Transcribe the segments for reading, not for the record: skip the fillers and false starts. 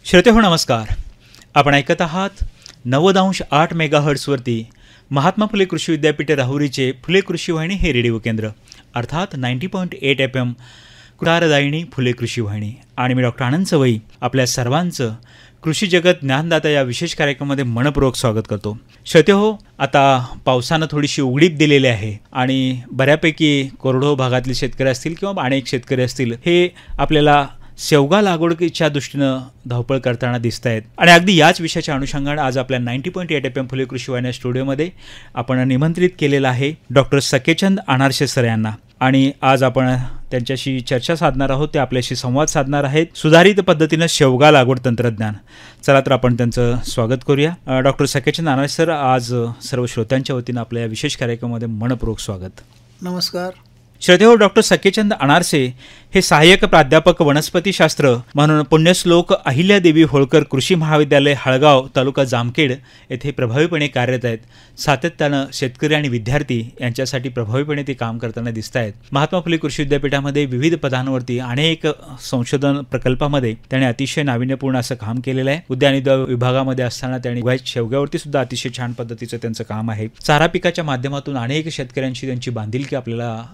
श्रोते हो नमस्कार. आपण ऐकत आहात 90.8 मेगाहर्ट्झवरती महात्मा फुले कृषी विद्यापीठ राहुरीचे फुले कृषी वाहिनी हे रेडिओ केंद्र अर्थात 90.8 FM कुडारदायिनी फुले कृषी वाहिनी. आणि मी डॉक्टर आनंद सवई आपल्या सर्वांचं कृषी जगत ज्ञानदाता या विशेष कार्यक्रमामध्ये मनपूर्वक स्वागत करतो. श्रोते हो, आता पावसानं थोडीशी उघडीप दिलेली आहे आणि बऱ्यापैकी कोरडवाहू भागातले शेतकरी असतील किंवा अनेक शेतकरी असतील हे आपल्याला शेवगा लागवडीच्या दृष्टीनं धावपळ करताना दिसत आहेत. आणि अगदी याच विषयाच्या अनुषंगाने आज आपल्या 90.8 FM फुले कृषी वाहिनी स्टुडिओमध्ये आपण निमंत्रित केलेलं आहे डॉक्टर सकेचंद अनारसे सर यांना. आणि आज आपण त्यांच्याशी चर्चा साधणार आहोत, ते आपल्याशी संवाद साधणार आहेत सुधारित पद्धतीनं शेवगा लागवड तंत्रज्ञान. चला तर आपण त्यांचं स्वागत करूया. डॉक्टर सकेचंद अनारसे सर, आज सर्व श्रोत्यांच्या वतीनं आपल्या या विशेष कार्यक्रमामध्ये मनपूर्वक स्वागत. नमस्कार. श्रोतेहो, डॉक्टर सकेचंद अनारसे हे सहाय्यक प्राध्यापक वनस्पतीशास्त्र म्हणून पुण्यश्लोक अहिल्यादेवी होळकर कृषी महाविद्यालय हळगाव तालुका जामखेड येथे प्रभावीपणे कार्यरत आहेत. सातत्यानं शेतकरी आणि विद्यार्थी यांच्यासाठी प्रभावीपणे ते काम करताना दिसत आहेत. महात्मा फुले कृषी विद्यापीठामध्ये विविध पदांवरती अनेक संशोधन प्रकल्पामध्ये त्यांनी अतिशय नाविन्यपूर्ण असं काम केलेलं आहे. उद्यान विभागामध्ये असताना त्यांनी शेवग्यावरती सुद्धा अतिशय छान पद्धतीचं त्यांचं काम आहे. चारा पिकाच्या माध्यमातून अनेक शेतकऱ्यांची त्यांची बांधिलकी आपल्याला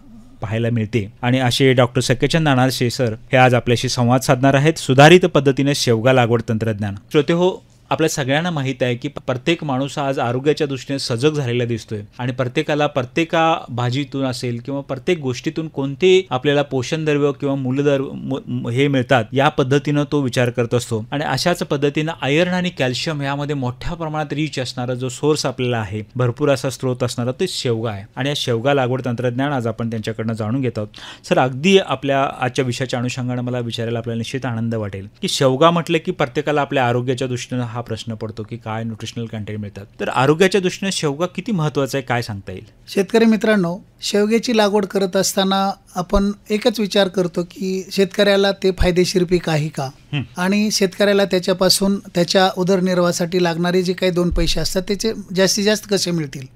पाहायला मिळते. आणि असे डॉक्टर सकेचंद अनारसे सर हे आज आपल्याशी संवाद साधणार आहेत सुधारित पद्धतीने शेवगा लागवड तंत्रज्ञान. श्रोते हो, आपल्या सगळ्यांना माहीत आहे की प्रत्येक माणूस आज आरोग्याच्या दृष्टीने सजग झालेला दिसतोय आणि प्रत्येकाला प्रत्येका भाजीतून असेल किंवा प्रत्येक गोष्टीतून कोणते आपल्याला पोषण द्रव्य किंवा मूलद्रव्य हे मिळतात या पद्धतीनं तो विचार करत असतो. आणि अशाच पद्धतीनं आयर्न आणि कॅल्शियम यामध्ये मोठ्या प्रमाणात रीच असणारा जो सोर्स आपल्याला आहे, भरपूर असा स्रोत असणारा ते शेवगा आहे. आणि या शेवगा लागवड तंत्रज्ञान आज आपण त्यांच्याकडनं जाणून घेत आहोत. सर, अगदी आपल्या आजच्या विषयाच्या अनुषंगाने मला विचारायला आपल्याला निश्चित आनंद वाटेल की शेवगा म्हटलं की प्रत्येकाला आपल्या आरोग्याच्या दृष्टीनं हा प्रश्न पडतो की काय न्यूट्रिशनल कंटेंट मिळतात. तर आरोग्याच्या दृष्टीने शेवगा किती महत्त्वाचा आहे, काय सांगता येईल? शेतकरी मित्रांनो, शेवग्याची लागवड करत असताना आपण एकच विचार करतो की शेतकऱ्याला ते फायदेशीर पीक आहे का, आणि शेतकऱ्याला त्याच्यापासून त्याच्या उदरनिर्वाहासाठी लागणारे जे काही दोन पैसे असतात त्याचे जास्तीत जास्त कसे मिळतील.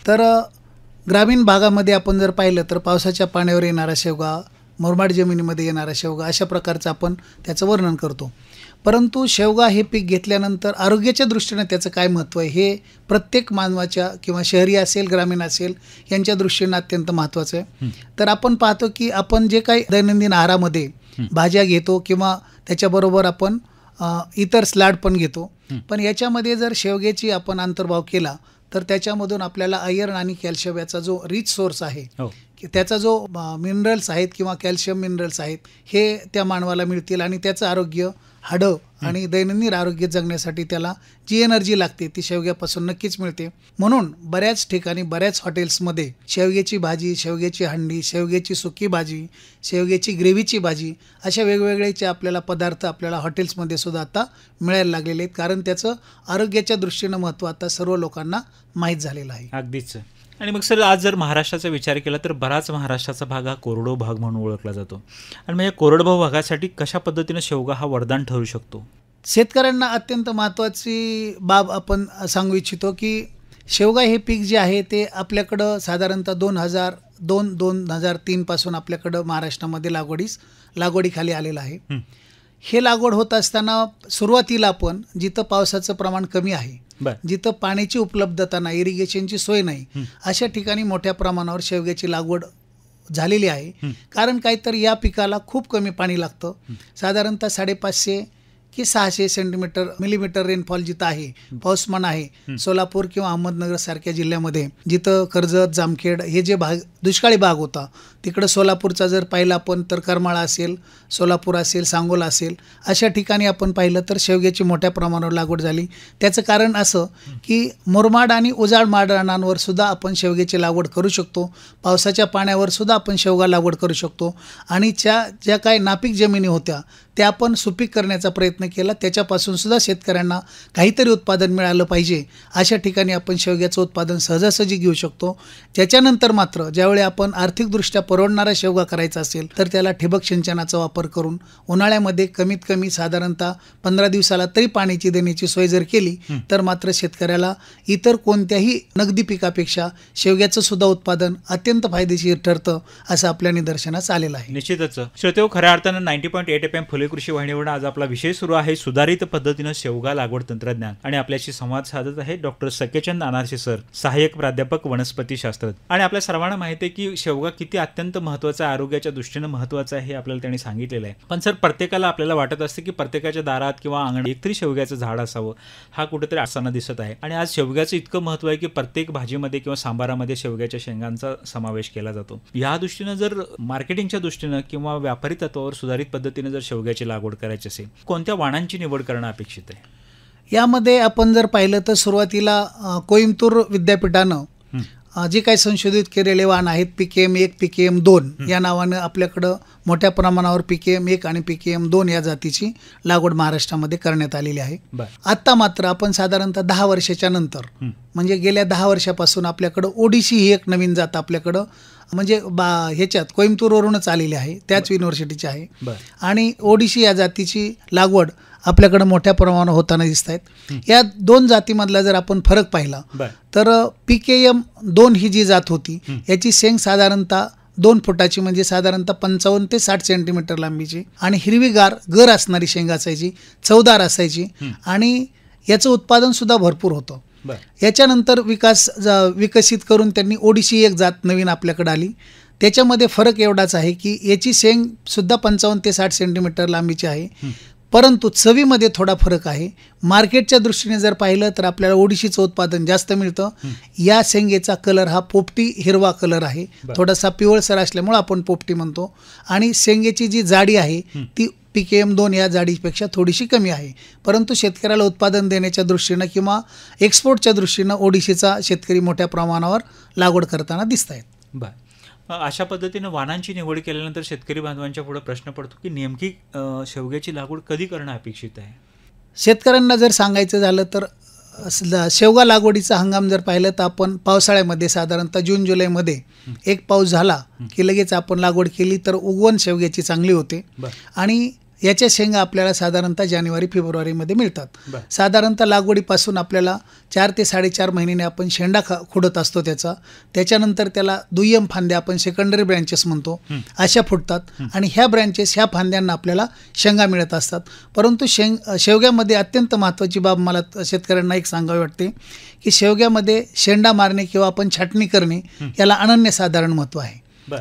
तर ग्रामीण भागामध्ये आपण जर पाहिलं तर पावसाच्या पाण्यावर येणारा शेवगा, मुरमाड जमिनीमध्ये येणारा शेवगा, अशा प्रकारचं आपण त्याचं वर्णन करतो. परंतु शेवगा हे पीक घेतल्यानंतर आरोग्याच्या दृष्टीने त्याचं काय महत्त्व आहे हे प्रत्येक मानवाच्या किंवा शहरी असेल ग्रामीण असेल यांच्या दृष्टीने अत्यंत महत्त्वाचं आहे. तर आपण पाहतो की आपण जे काही दैनंदिन आहारामध्ये भाज्या घेतो किंवा त्याच्याबरोबर आपण इतर सलाड पण घेतो, पण याच्यामध्ये जर शेवग्याची आपण अंतर्भाव केला तर त्याच्यामधून आपल्याला आयर्न आणि कॅल्शियम याचा जो रिच सोर्स आहे की त्याचा जो मिनरल्स आहेत किंवा कॅल्शियम मिनरल्स आहेत हे त्या मानवाला मिळतील आणि त्याचं आरोग्य, हाडं आणि दैनंदिन आरोग्य जगण्यासाठी त्याला जी एनर्जी लागते ती शेवग्यापासून नक्कीच मिळते. म्हणून बऱ्याच ठिकाणी बऱ्याच हॉटेल्समध्ये शेवग्याची भाजी, शेवग्याची हंडी, शेवग्याची सुकी भाजी, शेवग्याची ग्रेव्हीची भाजी अशा वेगवेगळ्याचे आपल्याला पदार्थ आपल्याला हॉटेल्समध्ये सुद्धा आता मिळायला लागलेले आहेत, कारण त्याचं आरोग्याच्या दृष्टीनं महत्त्व आता सर्व लोकांना माहीत झालेलं आहे. अगदीच. आणि मग सर, आज जर महाराष्ट्राचा विचार केला तर बराच महाराष्ट्राचा भाग हा कोरडवाहू भाग म्हणून ओळखला जातो. आणि म्हणजे कोरडवाहू भागासाठी कशा पद्धतीनं शेवगा हा वरदान ठरू शकतो? शेतकऱ्यांना अत्यंत महत्त्वाची बाब आपण सांगू इच्छितो की शेवगा हे पीक जे आहे ते आपल्याकडं साधारणतः 2002-2003 पासून आपल्याकडं महाराष्ट्रामध्ये लागवडीखाली आलेलं आहे. हे लागवड होत असताना सुरुवातीला आपण जिथं पावसाचं प्रमाण कमी आहे, जिथं पाण्याची उपलब्धता नाही, इरिगेशनची सोय नाही, अशा ठिकाणी मोठ्या प्रमाणावर शेवग्याची लागवड झालेली आहे. कारण काय तर या पिकाला खूप कमी पाणी लागतं. साधारणतः 550 की 600 मिलीमीटर रेनफॉल जिथं आहे, पाऊसमान आहे सोलापूर किंवा अहमदनगर सारख्या जिल्ह्यामध्ये, जिथं कर्जत, जामखेड हे जे भाग दुष्काळी भाग होता, तिकडं सोलापूरचा जर पाहिला आपण तर करमाळा असेल, सोलापूर असेल, सांगोला असेल, अशा ठिकाणी आपण पाहिलं तर शेवग्याची मोठ्या प्रमाणावर लागवड झाली. त्याचं कारण असं की मुरमाड आणि उजाड माळरानांवर सुद्धा आपण शेवग्याची लागवड करू शकतो, पावसाच्या पाण्यावर सुद्धा आपण शेवगा लागवड करू शकतो, आणि ज्या काही नापीक जमिनी होत्या त्या आपण सुपीक करण्याचा प्रयत्न केला, त्याच्यापासून सुद्धा शेतकऱ्यांना काहीतरी उत्पादन मिळालं पाहिजे अशा ठिकाणी आपण शेवग्याचं उत्पादन सहजासहजी घेऊ शकतो. त्याच्यानंतर मात्र ज्यावेळी आपण आर्थिकदृष्ट्या परवडणारा शेवगा करायचा असेल तर त्याला ठिबक सिंचनाचा वापर करून उन्हाळ्यामध्ये कमीत कमी साधारणतः 15 दिवसाला तरी पाण्याची देण्याची सोय जर केली तर मात्र शेतकऱ्याला इतर कोणत्याही नगदी पिकापेक्षा शेवग्याचं सुद्धा उत्पादन अत्यंत फायदेशीर ठरतं असं आपल्या निदर्शनास आलेलं आहे. निश्चितच. श्रोतेहो, खऱ्या अर्थानं 90.8 FM फुले कृषी वाहिनीवर आज आपला विषय सुरू सुरू आहे सुधारित पद्धतीनं शेवगा लागवड तंत्रज्ञान आणि आपल्याशी संवाद साधत आहे डॉक्टर सकेचंद अनारसे सर, सहाय्यक प्राध्यापक वनस्पतीशास्त्र. आणि आपल्या सर्वांना माहिती आहे की शेवगा किती अत्यंत महत्त्वाचा आहे, आरोग्याच्या दृष्टीनं महत्त्वाचा आहे हे आपल्याला त्यांनी सांगितलेलं आहे. पण सर, प्रत्येकाला आपल्याला वाटत असते की प्रत्येकाच्या दारात किंवा अंगणात एकतरी शेवग्याचं झाड असावं, हा कुठेतरी असताना दिसत आहे. आणि आज शेवग्याचं इतकं महत्त्व आहे की प्रत्येक भाजीमध्ये किंवा सांबारामध्ये शेवग्याच्या शेंगांचा समावेश केला जातो. या दृष्टीनं जर मार्केटिंगच्या दृष्टीनं किंवा व्यापारी तत्वावर सुधारित पद्धतीने जर शेवग्याची लागवड करायची असेल, कोणत्या वाणांची निवड करणं अपेक्षित आहे? यामध्ये आपण जर पाहिलं तर सुरुवातीला कोइंबतूर विद्यापीठानं जे काही संशोधित केलेले वाण आहेत, PKM1, PKM2 या नावानं आपल्याकडं मोठ्या प्रमाणावर PKM1 आणि PKM2 या जातीची लागवड महाराष्ट्रामध्ये करण्यात आलेली आहे. आता मात्र आपण साधारणतः 10 वर्षाच्या नंतर, म्हणजे गेल्या 10 वर्षापासून आपल्याकडं ओडिसी ही एक नवीन जात आपल्याकडं म्हणजे ह्याच्यात कोइंबतूरवरूनच आलेली आहे, त्याच युनिव्हर्सिटीची आहे. आणि ओडिसी या जातीची लागवड आपल्याकडे मोठ्या प्रमाणावर होताना दिसत आहेत. या दोन जातीमधला जर आपण फरक पाहिला तर PKM2 ही जी जात होती याची शेंग साधारणतः 2 फुटाची, म्हणजे साधारणतः 55 ते 60 सेंटीमीटर लांबीची आणि हिरवीगार गर असणारी शेंग असायची, चवदार असायची आणि याचं उत्पादन सुद्धा भरपूर होतं. याच्यानंतर विकसित करून त्यांनी ओडिसी एक जात नवीन आपल्याकडे आली. त्याच्यामध्ये फरक एवढाच आहे की याची शेंग सुद्धा 55 ते 60 सेंटीमीटर लांबीची आहे, परंतु चवीमध्ये थोडा फरक आहे. मार्केटच्या दृष्टीने जर पाहिलं तर आपल्याला ओडिशीचं उत्पादन जास्त मिळतं. या शेंगेचा कलर हा पोपटी हिरवा कलर आहे, थोडासा पिवळसर असल्यामुळे आपण पोपटी म्हणतो. आणि शेंगेची जी जाडी आहे ती PKM2 या जाडीपेक्षा थोडीशी कमी आहे, परंतु शेतकऱ्याला उत्पादन देण्याच्या दृष्टीनं किंवा एक्सपोर्टच्या दृष्टीनं ओडिशीचा शेतकरी मोठ्या प्रमाणावर लागवड करताना दिसत आहेत. अशा पद्धतीनं वाणांची निवड केल्यानंतर शेतकरी बांधवांच्या पुढे प्रश्न पडतो की नेमकी शेवग्याची लागवड कधी करणं अपेक्षित आहे? शेतकऱ्यांना जर सांगायचं झालं तर शेवगा लागवडीचा हंगाम जर पाहिलं तर आपण पावसाळ्यामध्ये साधारणतः जून जुलैमध्ये एक पाऊस झाला की लगेच आपण लागवड केली तर उगवण शेवग्याची चांगली होते. आणि याच्या शेंगा आपल्याला साधारणतः जानेवारी फेब्रुवारीमध्ये मिळतात. साधारणतः लागवडीपासून आपल्याला 4 ते 4.5 महिन्याने आपण शेंडा खुडत असतो त्याच्यानंतर त्याला दुय्यम फांद्या आपण सेकंडरी ब्रँचेस म्हणतो अशा फुटतात आणि ह्या ब्रँचेस ह्या फांद्यांना आपल्याला शेंगा मिळत असतात. परंतु शेवग्यामध्ये अत्यंत महत्त्वाची बाब मला शेतकऱ्यांना एक सांगावी वाटते की शेवग्यामध्ये शेंडा मारणे किंवा आपण छाटणी करणे याला अनन्यसाधारण महत्त्व आहे.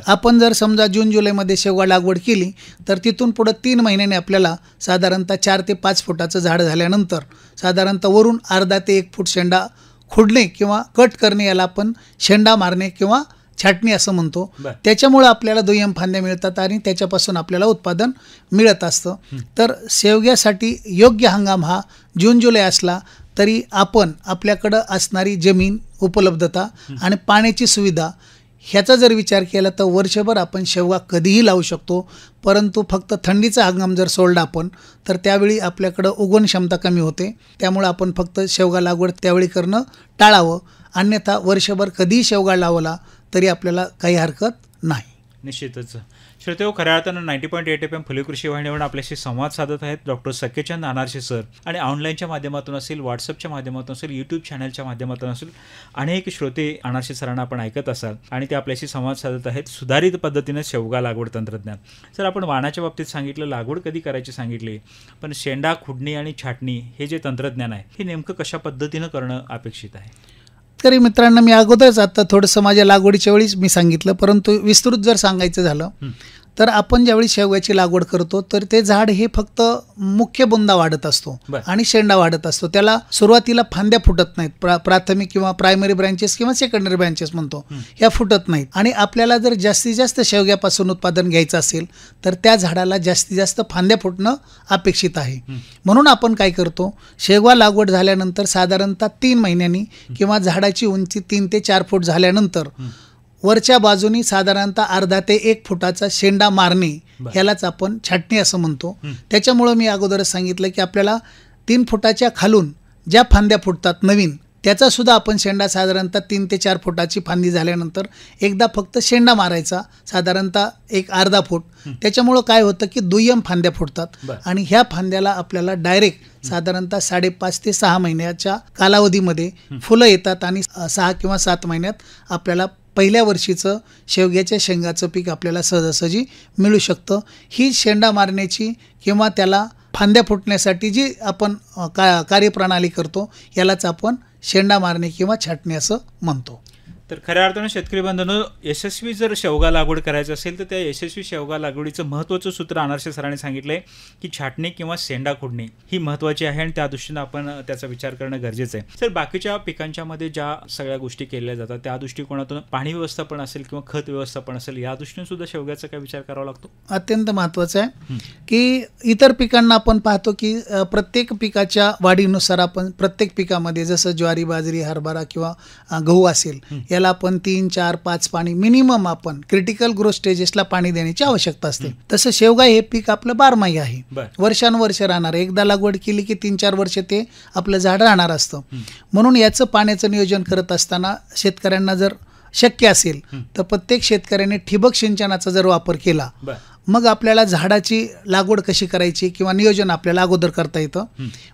आपण जर समजा जून जुलैमध्ये शेवगा लागवड केली तर तिथून पुढे 3 महिन्याने आपल्याला साधारणतः 4 ते 5 फुटाचं झाड झाल्यानंतर साधारणतः वरून अर्धा ते 1 फूट शेंडा खुडणे किंवा कट करणे याला आपण शेंडा मारणे किंवा छाटणी असं म्हणतो. त्याच्यामुळे आपल्याला दुय्यम फांद्या मिळतात आणि त्याच्यापासून आपल्याला उत्पादन मिळत असतं. तर शेवग्यासाठी योग्य हंगाम हा जून जुलै असला तरी आपण आपल्याकडं असणारी जमीन उपलब्धता आणि पाण्याची सुविधा ह्याचा जर विचार केला तर वर्षभर आपण शेवगा कधीही लावू शकतो. परंतु फक्त थंडीचा हंगाम जर सोडला आपण तर त्यावेळी आपल्याकडं उगवण क्षमता कमी होते, त्यामुळे आपण फक्त शेवगा लागवड त्यावेळी करणं टाळावं. अन्यथा वर्षभर कधीही शेवगा लावला तरी आपल्याला काही हरकत नाही. निश्चितच. श्रोतेहो, खऱ्या अर्थानं 90.8 FM फुले कृषी वाहिनीवर आपल्याशी संवाद साधत आहेत डॉक्टर सकेचंद अनारसे सर. आणि ऑनलाईनच्या माध्यमातून असेल, व्हॉट्सअपच्या माध्यमातून असेल, यूट्यूब चॅनलच्या माध्यमातून असेल, अनेक श्रोते अनारसे सरांना आपण ऐकत असाल आणि ते आपल्याशी संवाद साधत आहेत सुधारित पद्धतीनं शेवगा लागवड तंत्रज्ञान. सर, आपण वाणाच्या बाबतीत सांगितलं, लागवड कधी करायची सांगितली, पण शेंडा खुडणी आणि छाटणी हे जे तंत्रज्ञान आहे हे नेमकं कशा पद्धतीनं करणं अपेक्षित आहे? तरी मित्रांनो, मी अगोदरच आता थोडंसं माझ्या लागवडीच्या वेळीच मी सांगितलं, परंतु विस्तृत जर सांगायचं झालं तर आपण ज्यावेळी शेवग्याची लागवड करतो तर ते झाड हे फक्त मुख्य बुंदा वाढत असतो आणि शेंडा वाढत असतो. त्याला सुरुवातीला फांद्या फुटत नाहीत. प्राथमिक किंवा प्रायमरी ब्रँचेस किंवा सेकंडरी ब्रँचेस म्हणतो ह्या फुटत नाहीत. आणि आपल्याला जर जास्तीत जास्त शेवग्यापासून उत्पादन घ्यायचं असेल तर त्या झाडाला जास्तीत जास्त फांद्या फुटणं अपेक्षित आहे. म्हणून आपण काय करतो, शेवगा लागवड झाल्यानंतर साधारणतः 3 महिन्यांनी किंवा झाडाची उंची 3 ते 4 फूट झाल्यानंतर वरच्या बाजूनी साधारणतः अर्धा ते 1 फुटाचा शेंडा मारणे ह्यालाच आपण छाटणी असं म्हणतो. त्याच्यामुळं मी अगोदरच सांगितलं की आपल्याला 3 फुटाच्या खालून ज्या फांद्या फुटतात नवीन त्याचा सुद्धा आपण शेंडा साधारणतः 3 ते 4 फुटाची फांदी झाल्यानंतर एकदा फक्त शेंडा मारायचा साधारणतः एक अर्धा फूट. त्याच्यामुळं काय होतं की दुय्यम फांद्या फुटतात आणि ह्या फांद्याला आपल्याला डायरेक्ट साधारणतः 5.5 ते 6 महिन्याच्या कालावधीमध्ये फुलं येतात आणि 6 किंवा 7 महिन्यात आपल्याला पहिल्या वर्षीचं शेवग्याच्या शेंगाचं पीक आपल्याला सहजासहजी मिळू शकतं. ही शेंडा मारण्याची किंवा त्याला फांद्या फुटण्यासाठी जी आपण कार्यप्रणाली करतो यालाच आपण शेंडा मारणे किंवा छाटणे असं म्हणतो. तर खऱ्या अर्थानं शेतकरी बांधवांनो, यशस्वी जर शेवगा लागवड करायचं असेल तर त्या यशस्वी शेवगा लागवडीचं महत्त्वाचं सूत्र अनारसे सरांनी सांगितलं आहे की छाटणी किंवा शेंडा खोडणे ही महत्त्वाची आहे आणि त्या दृष्टीनं आपण त्याचा विचार करणं गरजेचं आहे. सर, बाकीच्या पिकांच्यामध्ये ज्या सगळ्या गोष्टी केल्या जातात त्या दृष्टिकोनातून पाणी व्यवस्थापन असेल किंवा खत व्यवस्थापन असेल या दृष्टीने सुद्धा शेवग्याचा काय विचार करावा लागतो? अत्यंत महत्त्वाचं आहे की इतर पिकांना आपण पाहतो की प्रत्येक पिकाच्या वाढीनुसार आपण प्रत्येक पिकामध्ये जसं ज्वारी, बाजरी, हरभरा किंवा गहू असेल याला आपण 3, 4, 5 पाणी मिनिमम आपण क्रिटिकल ग्रोथ स्टेजेसला पाणी देण्याची आवश्यकता असते. तसं शेवगा हे पीक आपलं बारमाही आहे, वर्षानुवर्ष राहणार. एकदा लागवड केली की 3-4 वर्ष ते आपलं झाड राहणार असतं. म्हणून याचं पाण्याचं नियोजन करत असताना शेतकऱ्यांना जर शक्य असेल तर प्रत्येक शेतकऱ्याने ठिबक सिंचनाचा जर वापर केला मग आपल्याला झाडाची लागवड कशी करायची किंवा नियोजन आपल्याला अगोदर करता येतं.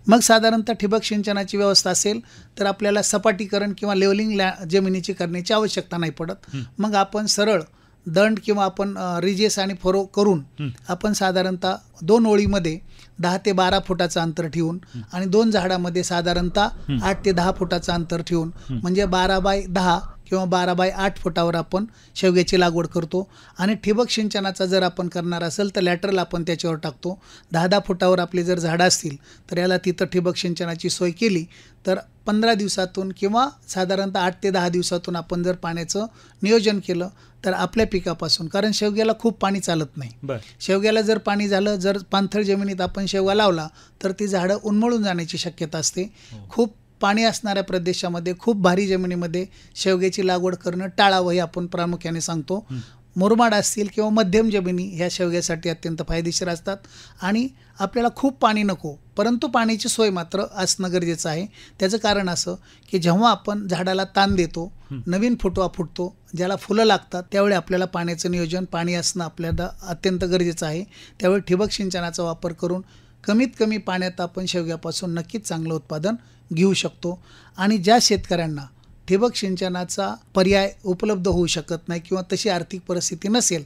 मग साधारणतः ठिबक सिंचनाची व्यवस्था असेल तर आपल्याला सपाटीकरण किंवा लेवलिंग जमिनीची करण्याची आवश्यकता नाही पडत. मग आपण सरळ दंड किंवा आपण रिजेस आणि फरो करून आपण साधारणतः 2 ओळीमध्ये 10 ते 12 फुटाचं अंतर ठेवून आणि 2 झाडामध्ये साधारणतः 8 ते 10 फुटाचं अंतर ठेवून म्हणजे 12 बाय 10 किंवा 12 बाय 8 फुटावर आपण शेवग्याची लागवड करतो. आणि ठिबक सिंचनाचा जर आपण करणार असेल तर लॅटरल आपण त्याच्यावर टाकतो. 10-10 फुटावर आपली जर झाडं असतील तर याला तिथं ठिबक सिंचनाची सोय केली तर 15 दिवसातून किंवा साधारणतः 8 ते 10 दिवसातून आपण जर पाण्याचं नियोजन केलं तर आपल्या पिकापासून, कारण शेवग्याला खूप पाणी चालत नाही. शेवग्याला जर पाणी झालं, जर पाणथळ जमिनीत आपण शेवगा लावला तर ती झाडं उन्मळून जाण्याची शक्यता असते. खूप पाणी असणाऱ्या प्रदेशामध्ये, खूप भारी जमिनीमध्ये शेवग्याची लागवड करणं टाळावं हे आपण प्रामुख्याने सांगतो. मुरमाड असतील किंवा मध्यम जमिनी ह्या शेवग्यासाठी अत्यंत फायदेशीर असतात. आणि आपल्याला खूप पाणी नको, परंतु पाण्याची सोय मात्र असणं गरजेचं आहे. त्याचं कारण असं की जेव्हा आपण झाडाला ताण देतो, नवीन फुटवा फुटतो, ज्याला फुलं लागतात, त्यावेळी आपल्याला पाण्याचं नियोजन, पाणी असणं आपल्याला अत्यंत गरजेचं आहे. त्यावेळी ठिबक सिंचनाचा वापर करून कमीत कमी पाण्यात आपण शेवग्यापासून नक्कीच चांगलं उत्पादन घेऊ शकतो. आणि ज्या शेतकऱ्यांना ठिबक सिंचनाचा पर्याय उपलब्ध होऊ शकत नाही किंवा तशी आर्थिक परिस्थिती नसेल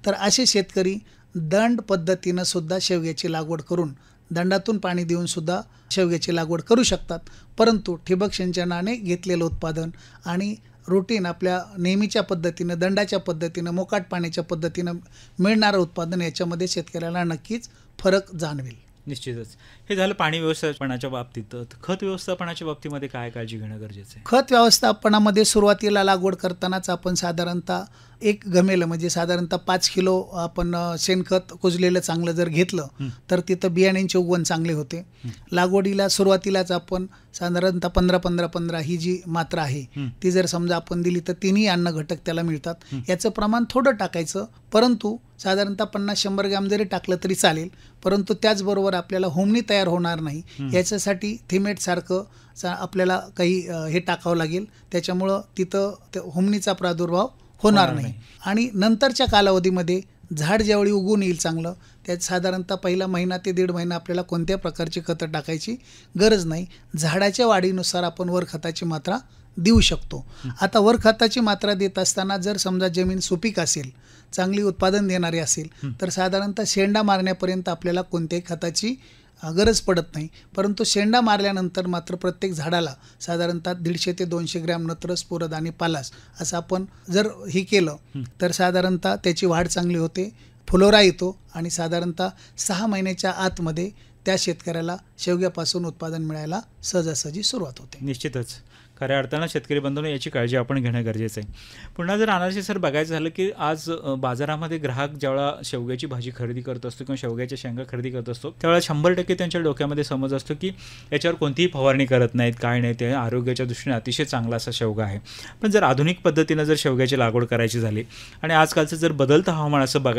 तर असे शेतकरी दंड पद्धतीनं सुद्धा शेवग्याची लागवड करून दंडातून पाणी देऊन सुद्धा शेवग्याची लागवड करू शकतात. परंतु ठिबक सिंचनाने घेतलेलं उत्पादन आणि रूटीन आपल्या नेहमीच्या पद्धतीनं, दंडाच्या पद्धतीनं, मोकाट पाण्याच्या पद्धतीनं मिळणारं उत्पादन याच्यामध्ये शेतकऱ्याला नक्कीच फरक जाणवेल. निश्चितच. हे झालं पाणी व्यवस्थापनाच्या बाबतीत. खत व्यवस्थापनाच्या बाबतीमध्ये काय काळजी घेणं गरजेचं आहे? खत व्यवस्थापनामध्ये सुरुवातीला लागवड करतानाच आपण साधारणतः 1 गमेलं म्हणजे साधारणतः 5 किलो आपण शेणखत कुजलेलं चांगलं जर घेतलं तर तिथं बियाण्यांचे उगवण चांगले होते. लागवडीला सुरुवातीलाच आपण साधारणतः 15-15-15 ही जी मात्रा आहे ती जर समजा आपण दिली तर 3ही अन्न घटक त्याला मिळतात. याचं प्रमाण थोडं टाकायचं, परंतु साधारणतः 50-100 ग्रॅम जरी टाकलं तरी चालेल. परंतु त्याचबरोबर आपल्याला होमणी तयार होणार नाही याच्यासाठी थिमेटसारखं आपल्याला काही हे टाकावं लागेल. त्याच्यामुळं तिथं होमणीचा प्रादुर्भाव होणार नाही. आणि नंतरच्या कालावधीमध्ये झाड ज्यावेळी उगून येईल चांगलं, त्यात साधारणतः पहिला महिना ते 1.5 महिना आपल्याला कोणत्या प्रकारची खतं टाकायची गरज नाही. झाडाच्या वाढीनुसार आपण वर खताची मात्रा देऊ शकतो. आता वर खताची मात्रा देत असताना जर समजा जमीन सुपीक असेल, चांगली उत्पादन देणारी असेल तर साधारणतः शेंडा मारण्यापर्यंत आपल्याला कोणत्याही खताची गरज पडत नाही. परंतु शेंडा मारल्यानंतर मात्र प्रत्येक झाडाला साधारणतः 150 ते 200 ग्रॅम नत्र, स्फुरद आणि पालास असं आपण जर हे केलं तर साधारणतः त्याची वाढ चांगली होते, फुलोरा येतो आणि साधारणतः 6 महिन्याच्या आतमध्ये त्या शेतकऱ्याला शेवग्यापासून उत्पादन मिळायला सहजासहजी सुरुवात होते. निश्चितच. खऱ्या अर्थानं शेतकरी बांधवांनो याची काळजी आपण घेणं गरजेचं आहे. पुन्हा जर अनारसे सर बघायचं झालं की आज बाजारामध्ये ग्राहक ज्यावेळेला शेवग्याची भाजी खरेदी करत असतो किंवा शेवग्याच्या शेंगा खरेदी करत असतो त्यावेळेला 100% त्यांच्या डोक्यामध्ये समज असतो की याच्यावर कोणतीही फवारणी करत नाहीत, काय नाही, ते आरोग्याच्या दृष्टीने अतिशय चांगला असा शेवगा आहे. पण जर आधुनिक पद्धतीनं जर शेवग्याची लागवड करायची झाली आणि आजकालचं जर बदलतं हवामान असं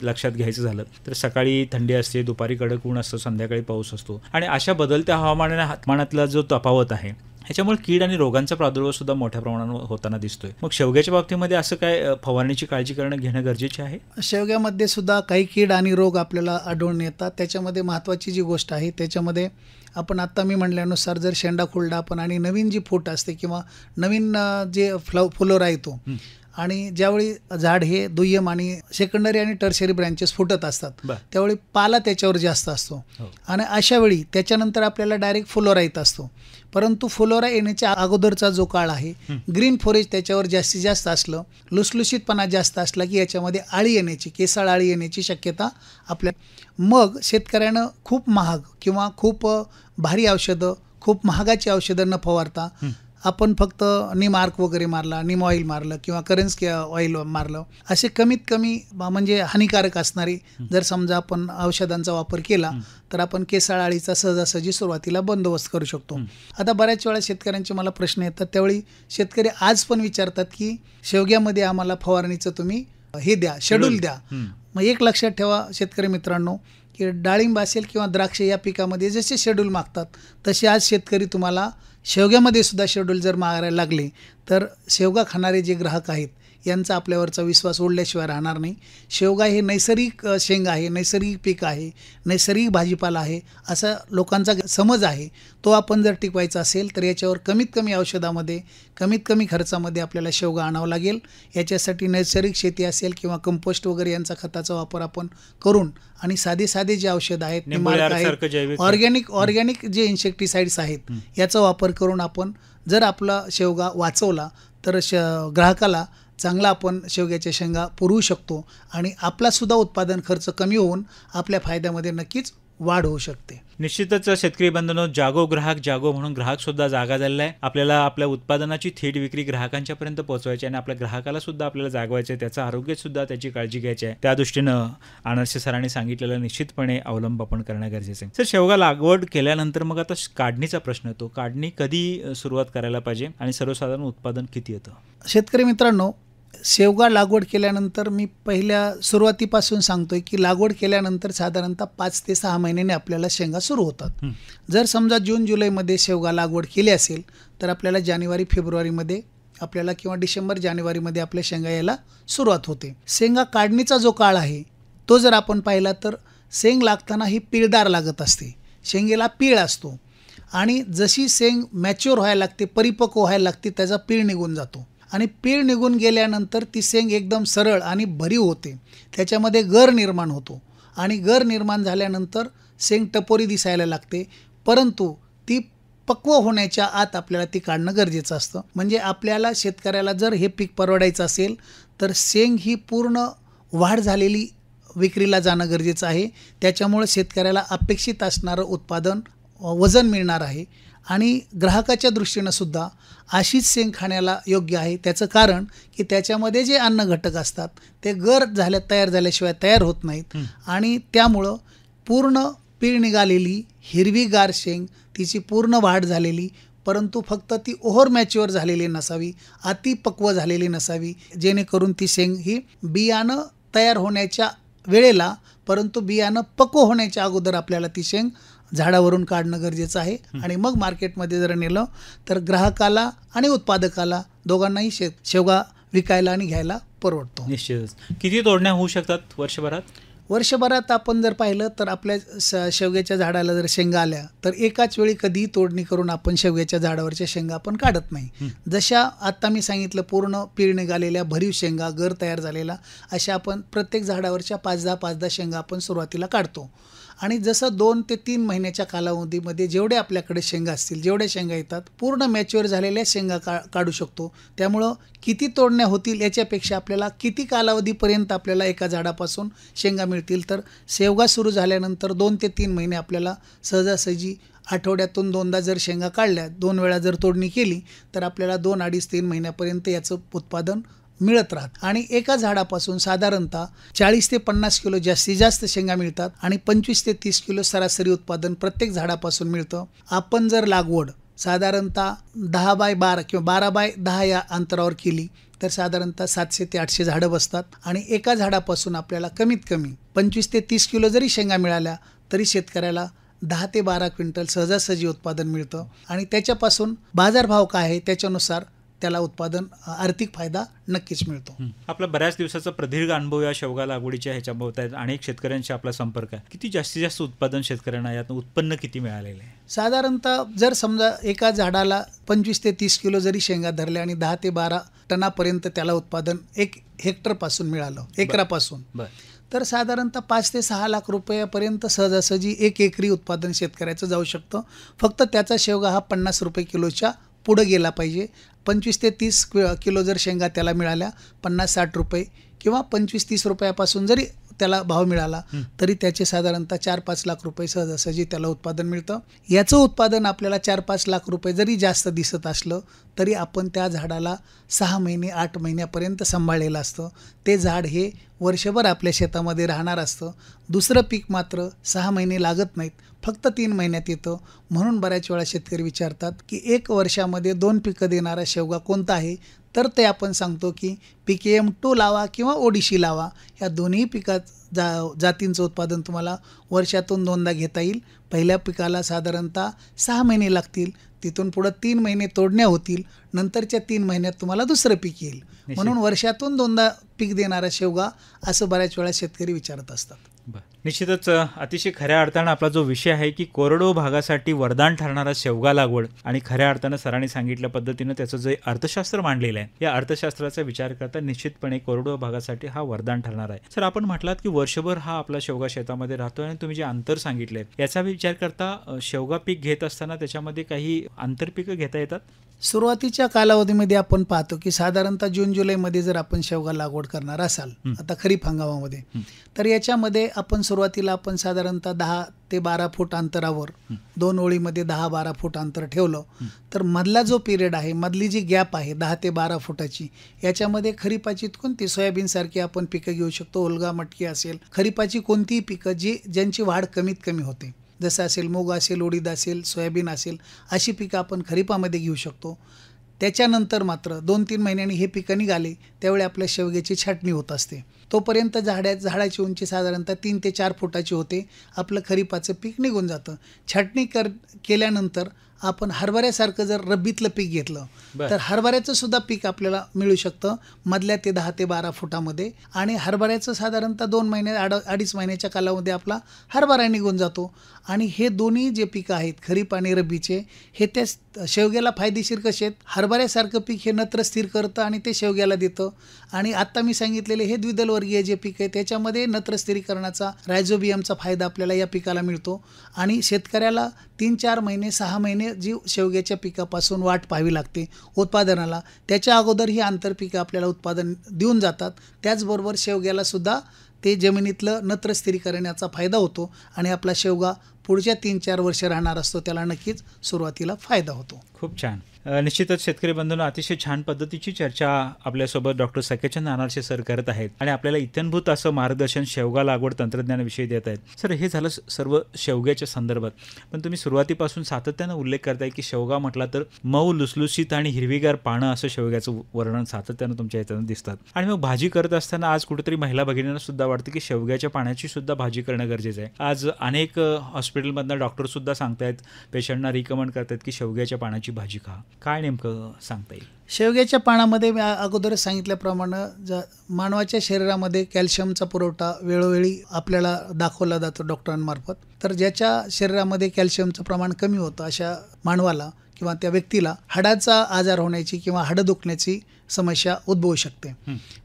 लक्षात घ्यायचं झालं तर सकाळी थंडी असते, दुपारी कडक ऊन असतं, संध्याकाळी पाऊस असतो आणि अशा बदलत्या हवामानातला जो तफावत आहे ह्याच्यामुळे कीड आणि रोगांचा प्रादुर्भाव सुद्धा मोठ्या प्रमाणावर होताना दिसतोय. मग शेवग्याच्या बाबतीमध्ये असं काय फवारणीची काळजी घेणं गरजेचे आहे? शेवग्यामध्ये सुद्धा काही कीड आणि रोग आपल्याला आढळून येतात. त्याच्यामध्ये महत्त्वाची जी गोष्ट आहे त्याच्यामध्ये आपण आत्ता मी म्हणल्यानुसार जर शेंडा खुलडा आपण आणि नवीन जी फूट असते किंवा नवीन जे फुलोरा येतो आणि ज्यावेळी झाड हे दुय्यम आणि सेकंडरी आणि टर्शरी ब्रँचेस फुटत असतात त्यावेळी पाला त्याच्यावर जास्त असतो आणि अशा वेळी त्याच्यानंतर आपल्याला डायरेक्ट फुलोरा येत असतो. परंतु फुलोरा येण्याच्या अगोदरचा जो काळ आहे, ग्रीन फॉरेस्ट त्याच्यावर जास्तीत जास्त असलं, लुसलुशीतपणा जास्त असला की याच्यामध्ये आळी येण्याची, केसाळ आळी येण्याची शक्यता आपल्या. मग शेतकऱ्यानं खूप महाग किंवा खूप भारी औषधं, खूप महागाची औषधं न फवारता आपण फक्त निमार्क वगैरे मारला, निम ऑइल मारलं किंवा करन्स ऑइल मारलं, असे कमीत कमी म्हणजे हानिकारक असणारी जर समजा आपण औषधांचा वापर केला तर आपण केसाळ आळीचा सहजासहजी सुरुवातीला बंदोबस्त करू शकतो. आता बऱ्याच वेळा शेतकऱ्यांचे मला प्रश्न येतात, त्यावेळी शेतकरी आज पण विचारतात की शेवग्यामध्ये आम्हाला फवारणीचं तुम्ही हे द्या, शेड्यूल द्या. मग एक लक्षात ठेवा शेतकरी मित्रांनो की डाळिंब असेल किंवा द्राक्ष या पिकामध्ये जसे शेड्यूल मागतात तसे आज शेतकरी तुम्हाला शेवग्यामध्ये सुद्धा शेड्यूल जर मागायला लागले तर शेवगा खाणारे जे ग्राहक आहेत यांचा आपल्यावरचा विश्वास उडल्याशिवाय राहणार नाही. शेवगा हे नैसर्गिक शेंगा आहे, नैसर्गिक पीक आहे, नैसर्गिक भाजीपाला आहे असा लोकांचा समज आहे. तो आपण जर टिकवायचा असेल तर याच्यावर कमीत कमी औषधामध्ये, कमीत कमी खर्चामध्ये आपल्याला शेवगा आणावं लागेल. याच्यासाठी नैसर्गिक शेती असेल किंवा कंपोस्ट वगैरे यांचा खताचा वापर आपण करून आणि साधे साधे जे औषध आहेत, ऑर्गॅनिक जे इन्सेक्टिसाइड्स आहेत याचा वापर करून आपण जर आपला शेवगा वाचवला तर ग्राहकाला चांगला आपण शेवग्याच्या शेंगा पुरवू शकतो आणि आपलासुद्धा उत्पादन खर्च कमी होऊन आपल्या फायद्यामध्ये नक्कीच वाढ होऊ शकते. निश्चितच शेतकरी बंधूंनो, जागो ग्राहक जागो म्हणून ग्राहक सुद्धा जागा झालेला आहे. आपल्याला आपल्या उत्पादनाची थेट विक्री ग्राहकांच्या पर्यंत पोहोचवायची आणि आपल्या ग्राहकाला सुद्धा आपल्याला जागवायचं आहे, त्याचं आरोग्य सुद्धा त्याची काळजी घ्यायची आहे. त्या दृष्टीनं अनारसे सरांनी सांगितलेलं निश्चितपणे अवलंब आपण करणं गरजेचं आहे. सर, शेवगा लागवड केल्यानंतर मग आता काढणीचा प्रश्न येतो. काढणी कधी सुरुवात करायला पाहिजे आणि सर्वसाधारण उत्पादन किती येतं? शेतकरी मित्रांनो, शेवगा लागवड केल्यानंतर मी पहिल्या सुरुवातीपासून सांगतोय की लागवड केल्यानंतर साधारणतः 5 ते 6 महिन्याने आपल्याला शेंगा सुरू होतात. जर समजा जून जुलैमध्ये शेवगा लागवड केली असेल तर आपल्याला जानेवारी फेब्रुवारीमध्ये आपल्याला किंवा डिसेंबर जानेवारीमध्ये आपल्या शेंगा यायला सुरुवात होते. शेंगा काढणीचा जो काळ आहे तो जर आपण पाहिला तर शेंग लागताना ही पिळदार लागत असते, शेंगेला पीळ असतो आणि जशी शेंग मॅच्युअर व्हायला लागते, परिपक्व व्हायला लागते, त्याचा पीळ निघून जातो आणि पीळ निघून गेल्यानंतर ती शेंग एकदम सरळ आणि भरीव होते, त्याच्यामध्ये गर निर्माण होतो आणि गर निर्माण झाल्यानंतर शेंग टपोरी दिसायला लागते. परंतु ती पक्व होण्याच्या आत आपल्याला ती काढणं गरजेचं असतं. म्हणजे आपल्याला शेतकऱ्याला जर हे पीक परवडायचं असेल तर शेंग ही पूर्ण वाढ झालेली विक्रीला जाणं गरजेचं आहे. त्याच्यामुळे शेतकऱ्याला अपेक्षित असणारं उत्पादन, वजन मिळणार आहे आणि ग्राहकाच्या दृष्टीनं सुद्धा अशीच शेंग खाण्याला योग्य आहे. त्याचं कारण की त्याच्यामध्ये जे अन्न घटक असतात ते गर तयार झाल्याशिवाय तयार होत नाहीत आणि त्यामुळं पूर्ण पीळ निघालेली हिरवीगार शेंग, तिची पूर्ण वाढ झालेली, परंतु फक्त ती ओव्हर मॅच्युअर झालेली नसावी, अतिपक्व झालेली नसावी, जेणेकरून ती शेंग ही बियाणं तयार होण्याच्या वेळेला, परंतु बियाणं पक्व होण्याच्या अगोदर आपल्याला ती शेंग झाडावरून काढणं गरजेचं आहे आणि मग मार्केटमध्ये जर नेलं तर ग्राहकाला आणि उत्पादकाला दोघांनाही शेवगा विकायला आणि घ्यायला परवडतो. निश्चितच. किती तोडण्या होऊ शकतात वर्षभरात? वर्षभरात आपण जर पाहिलं तर आपल्या शेवग्याच्या झाडाला जर शेंगा आल्या तर एकाच वेळी कधीही तोडणी करून आपण शेवग्याच्या झाडावरच्या शेंगा आपण काढत नाही. जशा आत्ता मी सांगितलं पूर्ण पीळ निघालेल्या भरीव शेंगा, गर तयार झालेला, अशा आपण प्रत्येक झाडावरच्या 5-10 शेंगा आपण सुरुवातीला काढतो आणि जसं 2 ते 3 महिन्याच्या कालावधीमध्ये जेवढे आपल्याकडे शेंगा असतील, जेवढ्या शेंगा येतात, पूर्ण मॅच्युअर झालेल्या शेंगा काढू शकतो. त्यामुळं किती तोडण्या होतील याच्यापेक्षा आपल्याला किती कालावधीपर्यंत आपल्याला एका झाडापासून शेंगा मिळतील, तर शेवगा सुरू झाल्यानंतर 2 ते 3 महिने आपल्याला सहजासहजी आठवड्यातून 2दा जर शेंगा काढल्या, 2 वेळा जर तोडणी केली तर आपल्याला 2, 2.5-3 महिन्यापर्यंत याचं उत्पादन मिळत राहत आणि एका झाडापासून साधारणतः 40 ते 50 किलो जास्तीत जास्त शेंगा मिळतात आणि 25 ते 30 किलो सरासरी उत्पादन प्रत्येक झाडापासून मिळतं. आपण जर लागवड साधारणतः 10x12 किंवा 12x10 या अंतरावर केली तर साधारणतः 700 ते 800 झाडं बसतात आणि एका झाडापासून आपल्याला कमीत कमी 25 ते 30 किलो जरी शेंगा मिळाल्या तरी शेतकऱ्याला 10 ते 12 क्विंटल सहजासहजी उत्पादन मिळतं आणि त्याच्यापासून बाजारभाव काय आहे त्याच्यानुसार त्याला उत्पादन आर्थिक फायदा नक्कीच मिळतो. आपला बऱ्याच दिवसाचा प्रदीर्घ अनुभव या शेवगा लागवडीच्या ह्याच्या भोवत आहेत. अनेक शेतकऱ्यांशी आपला संपर्क आहे. किती जास्तीत जास्त उत्पादन शेतकऱ्यांना यातून उत्पन्न किती मिळालेलं आहे? साधारणतः जर समजा एका झाडाला 25 ते 30 किलो जरी शेंगा धरल्या आणि 10 ते 12 टनापर्यंत त्याला उत्पादन 1 हेक्टरपासून मिळालं, एकरापासून, तर साधारणतः 5 ते 6 लाख रुपयापर्यंत सहजासहजी 1 एकरी उत्पादन शेतकऱ्याचं जाऊ शकतं. फक्त त्याचा शेवगा हा 50 रुपये किलोच्या पुढं गेला पाहिजे. 25 ते 30 किलो जर शेंगा त्याला मिळाल्या 50-60 रुपये किंवा 25-30 रुपयापासून जरी त्याला भाव मिळाला तरी त्याचे साधारणतः 4-5 लाख रुपये सहजासहजी त्याला उत्पादन मिळतं. याचं उत्पादन आपल्याला 4-5 लाख रुपये जरी जास्त दिसत असलं तरी आपण त्या झाडाला 6 महिने 8 महिन्यापर्यंत सांभाळलेलं असतं. ते झाड हे वर्षभर आपल्या शेतामध्ये राहणार असतं. दुसरं पीक मात्र 6 महिने लागत नाहीत, फक्त 3 महिन्यात येतं. म्हणून बऱ्याच वेळा शेतकरी विचारतात की 1 वर्षामध्ये 2 पिकं देणारा शेवगा कोणता आहे, तर ते आपण सांगतो की PKM2 लावा किंवा ओडिशी लावा. या दोन्ही जातींचं उत्पादन तुम्हाला वर्षातून 2दा घेता येईल. पहिल्या पिकाला साधारणतः 6 महिने लागतील, तिथून पुढं 3 महिने तोडण्या होतील, नंतरच्या 3 महिन्यात तुम्हाला दुसरं पीक येईल. म्हणून वर्षातून 2दा पीक देणारा शेवगा असं बऱ्याच वेळा शेतकरी विचारत असतात. निश्चितच अतिशय खऱ्या अर्थानं आपला जो विषय आहे की कोरडो भागासाठी वरदान ठरणारा शेवगा लागवड, आणि खऱ्या अर्थानं सरांनी सांगितल्या पद्धतीनं त्याचं जे अर्थशास्त्र मांडलेलं आहे, या अर्थशास्त्राचा विचार करता निश्चितपणे कोरडो भागासाठी हा वरदान ठरणार आहे. सर, आपण म्हटलात की वर्षभर हा आपला शेवगा शेतामध्ये राहतो आणि तुम्ही जे अंतर सांगितलंय याचा विचार करता शेवगा पीक घेत असताना त्याच्यामध्ये काही आंतरपिकं घेता येतात? सुरुवातीच्या कालावधीमध्ये आपण पाहतो की साधारणतः जून-जुलैमध्ये जर आपण शेवगा लागवड करणार असाल आता खरीप हंगामामध्ये, तर याच्यामध्ये आपण सुरुवातीला आपण साधारणतः 10 ते 12 फूट अंतरावर 2 ओळीमध्ये 10-12 फूट अंतर ठेवलं तर मधला जो पिरियड आहे, मधली जी गॅप आहे 10 ते 12 फुटाची, याच्यामध्ये खरीपाची कोणती सोयाबीनसारखी आपण पिकं घेऊ शकतो, ओलगा मटकी असेल, खरीपाची कोणतीही पिकं ज्यांची वाढ कमीत कमी होते, जसं असेल मूग असेल, उडीद असेल, सोयाबीन असेल, अशी पिकं आपण खरीपामध्ये घेऊ शकतो. त्याच्यानंतर मात्र 2-3 महिन्यांनी हे पिकं निघाले त्यावेळी आपल्या शेवग्याची छाटणी होत असते. तोपर्यंत झाडाची उंची साधारणतः 3 ते 4 फुटाची होते. आपलं खरीपाचं पीक निघून जातं. छाटणी केल्यानंतर आपण हरभऱ्यासारखं जर रब्बीतलं पीक घेतलं तर हरभऱ्याचं सुद्धा पीक आपल्याला मिळू शकतं मधल्या ते 10 ते 12 फुटामध्ये. आणि हरभऱ्याचं साधारणतः 2 महिने 2.5 महिन्याच्या कालावधीमध्ये आपला हरभरा निघून जातो. आणि हे दोन्ही जे पिकं आहेत खरीप आणि रब्बीचे, हे त्या शेवग्याला फायदेशीर कसे आहेत, हरभऱ्यासारखं पीक हे नत्र स्थिर करतं आणि ते शेवग्याला देतं. आणि आत्ता मी सांगितलेले हे द्विदल वर्गीय जे पीक आहे त्याच्यामध्ये नत्र स्थिरीकरणाचा, रायझोबियमचा फायदा आपल्याला या पिकाला मिळतो. आणि शेतकऱ्याला 3-4 महिने 6 महिने जी शेवग्याच्या पिकापासून वाट पाहावी लागते उत्पादनाला, त्याच्या अगोदर ही आंतरपिकं आपल्याला उत्पादन देऊन जातात. त्याचबरोबर शेवग्याला सुद्धा ते जमिनीतलं नत्र स्थिरीकरणाचा फायदा होतो आणि आपला शेवगा पुढच्या 3-4 वर्ष राहणार असतो, त्याला नक्कीच सुरुवातीला फायदा होतो. खूप छान. निश्चितच शेतकरी बंधूंनो, अतिशय छान पद्धतीची चर्चा आपल्यासोबत डॉक्टर सकेचंद अनारसे सर करत आहेत आणि आपल्याला इत्यंभूत असं मार्गदर्शन शेवगा लागवड तंत्रज्ञानाविषयी देत आहेत. सर, हे झालं सर्व शेवग्याच्या संदर्भात, पण तुम्ही सुरुवातीपासून सातत्यानं उल्लेख करताय की शेवगा म्हटला तर मऊ, लुसलुसीत आणि हिरवीगार पानं असं शेवग्याचं वर्णन सातत्यानं तुमच्या याच्यानं दिसतात. आणि मग भाजी करत असताना आज कुठेतरी महिला भगिनींना सुद्धा वाटतं की शेवग्याच्या पाण्याची सुद्धा भाजी करणं गरजेचं आहे. आज अनेक हॉस्पिटलमधनं डॉक्टर सुद्धा सांगतायत, पेशंटना रिकमेंड करतात की शेवग्याच्या पाण्याची भाजी खा. काय नेमकं सांगता येईल? शेवग्याच्या पानामध्ये मी अगोदरच सांगितल्याप्रमाणे मानवाच्या शरीरामध्ये कॅल्शियमचा पुरवठा वेळोवेळी आपल्याला दाखवला जातो डॉक्टरांमार्फत. तर ज्याच्या शरीरामध्ये कॅल्शियमचं प्रमाण कमी होतं अशा मानवाला किंवा त्या व्यक्तीला हाडाचा आजार होण्याची किंवा हाडं दुखण्याची समस्या उद्भवू शकते.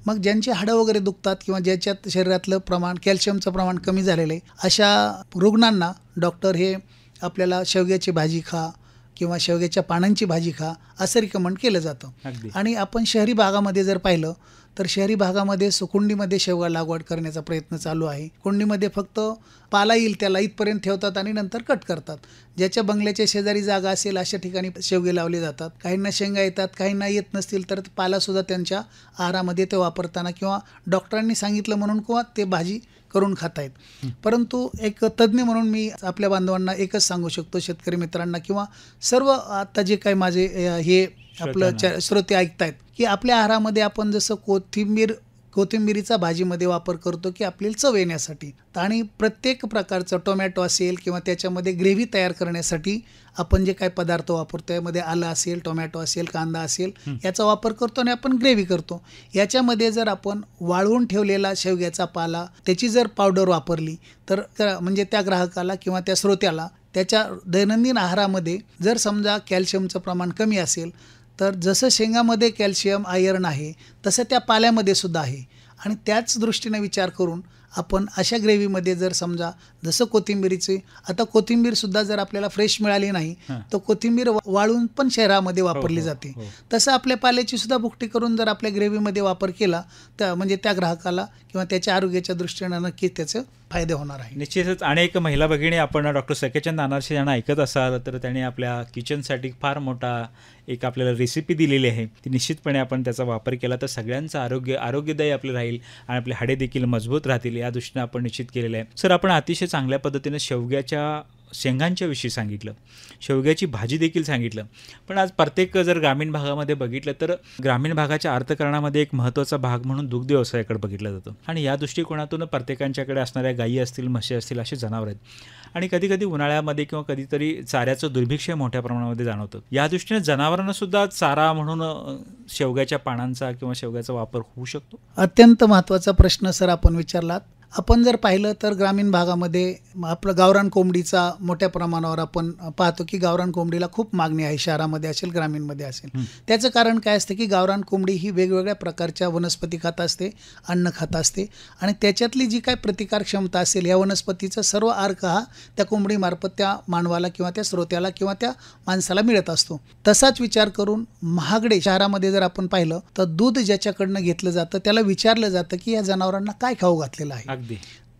मग ज्यांची हाडं वगैरे दुखतात किंवा ज्याच्यात शरीरातलं प्रमाण कॅल्शियमचं प्रमाण कमी झालेलं आहे अशा रुग्णांना डॉक्टर हे आपल्याला शेवग्याची भाजी खा किंवा शेवग्याच्या पानांची भाजी खा असं रिकमेंड केलं जातं. आणि आपण शहरी भागामध्ये जर पाहिलं तर शहरी भागामध्ये कुंडीमध्ये शेवगा लागवड करण्याचा प्रयत्न चालू आहे. कुंडीमध्ये फक्त पाला येईल त्याला इथपर्यंत ठेवतात आणि नंतर कट करतात. ज्याच्या बंगल्याच्या शेजारी जागा असेल अशा ठिकाणी शेवगे लावले जातात. काहींना शेंगा येतात, काहींना येत नसतील तर पालासुद्धा त्यांच्या आहारामध्ये ते वापरताना किंवा डॉक्टरांनी सांगितलं म्हणून किंवा ते भाजी करून खातायत. परंतु एक तज्ज्ञ म्हणून मी आपल्या बांधवांना एकच सांगू शकतो, शेतकरी मित्रांना किंवा सर्व आता जे काही माझे हे आपलं श्रोते ऐकतायत, की आपल्या आहारामध्ये आपण जसं कोथिंबीर कोथिंबिरीचा भाजीमध्ये वापर करतो की आपल्याला चव येण्यासाठी. आणि प्रत्येक प्रकारचं टोमॅटो असेल किंवा त्याच्यामध्ये ग्रेव्ही तयार करण्यासाठी आपण जे काही पदार्थ वापरतो यामध्ये आलं असेल, टोमॅटो असेल, कांदा असेल याचा वापर करतो आणि आपण ग्रेव्ही करतो. याच्यामध्ये जर आपण वाळवून ठेवलेला शेवग्याचा पाला त्याची जर पावडर वापरली तर म्हणजे त्या ग्राहकाला किंवा त्या श्रोत्याला त्याच्या दैनंदिन आहारामध्ये जर समजा कॅल्शियमचं प्रमाण कमी असेल तर जसं शेंगामध्ये कॅल्शियम आयर्न आहे तसं त्या पाल्यामध्ये सुद्धा आहे. आणि त्याच दृष्टीने विचार करून आपण अशा ग्रेव्हीमध्ये जर समजा जसं कोथिंबिरीचे, आता कोथिंबीरसुद्धा जर आपल्याला फ्रेश मिळाली नाही तर कोथिंबीर वाळून पण शहरामध्ये वापरली जाते. तसं आपल्या पाल्याची सुद्धा भुकटी करून जर आपल्या ग्रेव्हीमध्ये वापर केला तर म्हणजे त्या ग्राहकाला किंवा त्याच्या आरोग्याच्या दृष्टीने नक्कीच त्याचे फायदे होणार आहे. निश्चितच. अनेक महिला भगिनी आपण डॉक्टर सकेचंद अनारसे यांना ऐकत असाल तर त्यांनी आपल्या किचनसाठी फार मोठा एक आपल्याला रेसिपी दिलेली आहे. ती निश्चितपणे आपण त्याचा वापर केला तर सगळ्यांचं आरोग्यदायी आपलं राहील आणि आपले हाडे देखील मजबूत राहतील या दृष्टीने आपण निश्चित केलेलं आहे. सर, आपण अतिशय चांगल्या पद्धतीने शेवग्याच्या शेंगांच्या विषयी सांगितलं, शेवग्याची भाजी देखील सांगितलं. पण आज प्रत्येक जर ग्रामीण भागामध्ये बघितलं तर ग्रामीण भागाच्या अर्थकारणामध्ये एक महत्त्वाचा भाग म्हणून दुग्ध व्यवसायाकडे बघितलं जातं आणि या दृष्टिकोनातून प्रत्येकांच्याकडे असणाऱ्या गायी असतील, म्हशी असतील असे जनावर आहेत आणि कधीकधी उन्हाळ्यामध्ये किंवा कधीतरी चाऱ्याचं दुर्भिक्ष्य मोठ्या प्रमाणामध्ये जाणवतं. या दृष्टीने जनावरांना सुद्धा चारा म्हणून शेवग्याच्या पानांचा किंवा शेवग्याचा वापर होऊ शकतो. अत्यंत महत्त्वाचा प्रश्न सर आपण विचारलात. आपण जर पाहिलं तर ग्रामीण भागामध्ये आपलं गावरान कोंबडीचा मोठ्या प्रमाणावर आपण पाहतो की गावरान कोंबडीला खूप मागणी आहे, शहरामध्ये असेल ग्रामीणमध्ये असेल. त्याचं कारण काय असतं की गावरान कोंबडी ही वेगवेगळ्या प्रकारच्या वनस्पती खात असते, अन्न खात असते आणि त्याच्यातली जी काय प्रतिकार क्षमता असेल या वनस्पतीचा सर्व अर्क हा त्या कोंबडीमार्फत त्या मानवाला किंवा त्या श्रोत्याला किंवा त्या माणसाला मिळत असतो. तसाच विचार करून महागडे शहरामध्ये जर आपण पाहिलं तर दूध ज्याच्याकडनं घेतलं जातं त्याला विचारलं जातं की या जनावरांना काय खाऊ घातलेलं आहे.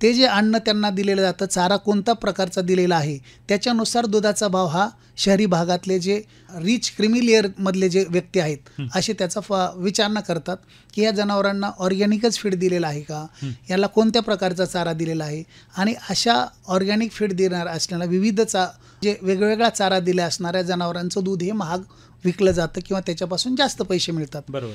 ते जे अन्न त्यांना दिलेलं जातं, चारा कोणत्या प्रकारचा दिलेला आहे त्याच्यानुसार दुधाचा भाव हा शहरी भागातले जे रिच क्रिमी लेअर मधले जे व्यक्ती आहेत असे त्याचा विचारणा करतात की या जनावरांना ऑर्गॅनिकच फीड दिलेला आहे का, याला कोणत्या प्रकारचा चारा दिलेला आहे. आणि अशा ऑर्गॅनिक फीड देणार असलेला विविध जे वेगवेगळा चारा दिला असणाऱ्या जनावरांचं दूध हे महाग विकलं जातं किंवा त्याच्यापासून जास्त पैसे मिळतात. बरोबर.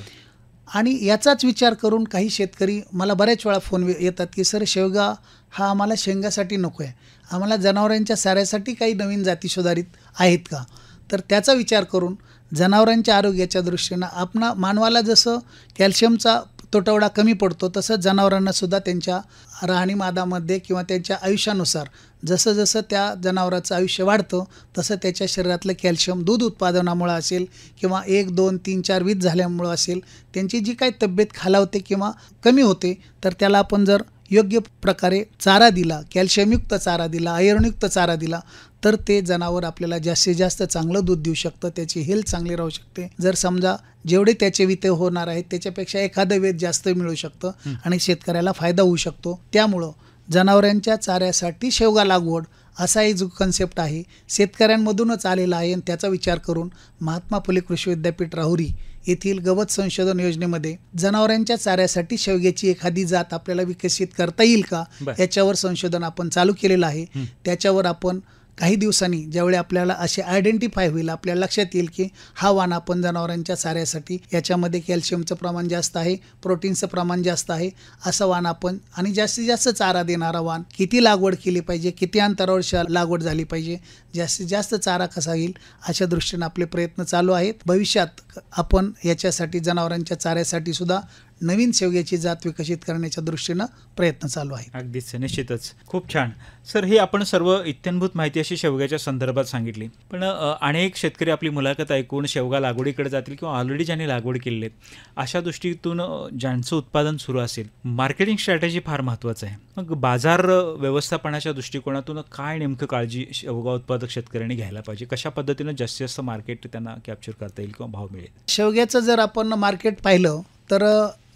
आणि याचाच विचार करून काही शेतकरी मला बऱ्याच वेळा फोन येतात की सर शेवगा हा आम्हाला शेंगासाठी नको आहे, आम्हाला जनावरांच्या चाऱ्यासाठी काही नवीन जाती सुधारित आहेत का. तर त्याचा विचार करून जनावरांच्या आरोग्याच्या दृष्टीनं आपण मानवाला जसं कॅल्शियमचा तुटवडा कमी पडतो तसंच जनावरांना सुद्धा त्यांच्या राहणीमानामध्ये किंवा त्यांच्या आयुष्यानुसार जसं जसं त्या जनावराचं आयुष्य वाढतं तसं त्याच्या शरीरातलं कॅल्शियम दूध उत्पादनामुळं असेल किंवा 1, 2, 3, 4 वीज झाल्यामुळं असेल त्यांची जी काही तब्येत खालावते किंवा कमी होते तर त्याला आपण जर योग्य प्रकारे चारा दिला, कॅल्शियमयुक्त चारा दिला, आयर्नयुक्त चारा दिला तर ते जनावर आपल्याला जास्तीत जास्त चांगलं दूध देऊ शकतं, त्याची हेल्थ चांगली राहू शकते. जर समजा जेवढे त्याचे विते होणार आहेत त्याच्यापेक्षा एखादं वेध जास्त मिळू शकतं आणि शेतकऱ्याला फायदा होऊ शकतो. त्यामुळं जनावरांच्या चाऱ्यासाठी शेवगा लागवड असा एक जो कन्सेप्ट आहे शेतकऱ्यांमधूनच आलेला आहे आणि त्याचा विचार करून महात्मा फुले कृषी विद्यापीठ राहुरी येथील गवत संशोधन योजनेमध्ये जनावरांच्या चाऱ्यासाठी शेवग्याची एखादी जात आपल्याला विकसित करता येईल का याच्यावर संशोधन आपण चालू केलेलं आहे. त्याच्यावर आपण काही दिवसांनी ज्यावेळी आपल्याला असे आयडेंटिफाय होईल, आपल्याला लक्षात येईल की हा वाण आपण जनावरांच्या चाऱ्यासाठी याच्यामध्ये कॅल्शियमचं प्रमाण जास्त आहे, प्रोटीनचं प्रमाण जास्त आहे असं वाण आपण आणि जास्तीत जास्त चारा देणारा वाण, किती लागवड केली पाहिजे, किती अंतरावर लागवड झाली पाहिजे, जास्तीत जास्त चारा कसा येईल अशा दृष्टीने आपले प्रयत्न चालू आहेत. भविष्यात आपण याच्यासाठी जनावरांच्या चाऱ्यासाठी सुद्धा नवीन शेवग्याची जात विकसित करण्याच्या दृष्टीनं प्रयत्न चालू आहे. अगदीच, निश्चितच. खूप छान सर. ही आपण सर्व इत्थंभूत माहिती अशी शेवग्याच्या संदर्भात सांगितली. पण अनेक शेतकरी आपली मुलाखत ऐकून शेवगा लागवडीकडे जातील किंवा ऑलरेडी ज्यांनी लागवड केलेली आहे अशा दृष्टीतून ज्यांचं उत्पादन सुरू असेल, मार्केटिंग स्ट्रॅटेजी फार महत्त्वाचं आहे. मग बाजार व्यवस्थापनाच्या दृष्टिकोनातून काय नेमकं काळजी शेवगा उत्पादक शेतकऱ्यांनी घ्यायला पाहिजे, कशा पद्धतीनं जास्तीत जास्त मार्केट त्यांना कॅप्चर करता येईल किंवा भाव मिळेल. शेवग्याचं जर आपण मार्केट पाहिलं तर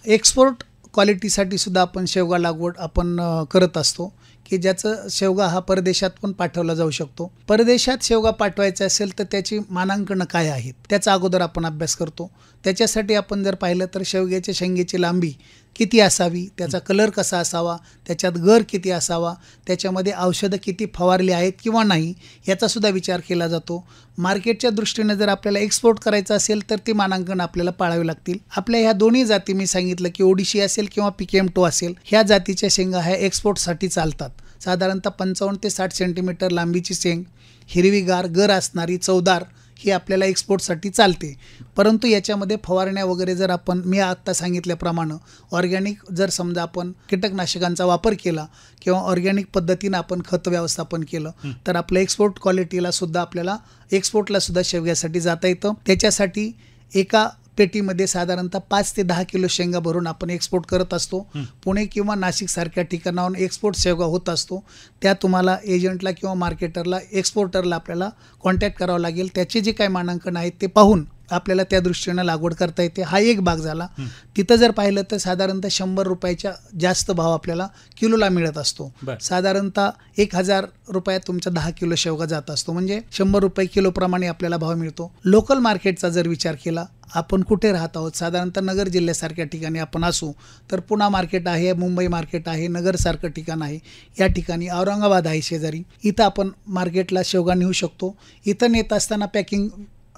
एक्सपोर्ट क्वालिटीसाठी सुद्धा आपण शेवगा लागवड आपण करत असतो की ज्याचं शेवगा हा परदेशात पण पाठवला जाऊ शकतो. परदेशात शेवगा पाठवायचा असेल तर त्याची मानांकनं काय आहेत त्याचा अगोदर आपण अभ्यास करतो. त्याच्यासाठी आपण जर पाहिलं तर शेवग्याच्या शेंगेची लांबी किती असावी, त्याचा कलर कसा असावा, त्याच्यात गर किती असावा, त्याच्यामध्ये औषधं किती फवारली आहेत किंवा नाही याचासुद्धा विचार केला जातो. मार्केटच्या दृष्टीने जर आपल्याला एक्सपोर्ट करायचं असेल तर ते मानांकन आपल्याला पाळावे लागतील. आपल्या ह्या दोन्ही जाती मी सांगितलं की ओडिशी असेल किंवा PKM2 असेल, ह्या जातीच्या शेंगा ह्या एक्सपोर्टसाठी चालतात. साधारणतः 55 ते 60 सेंटीमीटर लांबीची शेंग, हिरवीगार गर असणारी, चवदार, ही आपल्याला एक्सपोर्टसाठी चालते. परंतु याच्यामध्ये फवारण्या वगैरे जर आपण मी आत्ता सांगितल्याप्रमाणे ऑर्गॅनिक जर समजा आपण कीटकनाशकांचा वापर केला किंवा ऑर्गॅनिक पद्धतीनं आपण खत व्यवस्थापन केलं तर आपल्या एक्सपोर्ट क्वालिटीला सुद्धा आपल्याला एक्सपोर्टला सुद्धा शेवग्यासाठी जाता येतं. त्याच्यासाठी एका पेटीमध्ये साधारणतः 5 ते 10 किलो शेंगा भरून आपण एक्सपोर्ट करत असतो. पुणे किंवा नाशिक सारख्या ठिकाणाहून एक्सपोर्ट शेवगा होत असतो. त्या तुम्हाला एजंटला किंवा मार्केटरला, एक्सपोर्टरला आपल्याला कॉन्टॅक्ट करावं लागेल. त्याचे जे काही मानांकन आहेत ते पाहून आपल्याला त्या दृष्टीनं लागवड करता येते. हा एक भाग झाला. तिथं जर पाहिलं तर साधारणतः 100 रुपयाच्या जास्त भाव आपल्याला किलोला मिळत असतो. साधारणतः 1000 रुपयात तुमचा 10 किलो शेवगा जात असतो, म्हणजे 100 रुपये किलोप्रमाणे आपल्याला भाव मिळतो. लोकल मार्केटचा जर विचार केला, आपण कुठे राहत आहोत, साधारणतः नगर जिल्ह्यासारख्या ठिकाणी आपण असू तर पुणा मार्केट आहे, मुंबई मार्केट आहे, नगरसारखं ठिकाण आहे, या ठिकाणी औरंगाबाद आहे शेजारी, इथं आपण मार्केटला शेवगा नेऊ शकतो. इथं नेत असताना पॅकिंग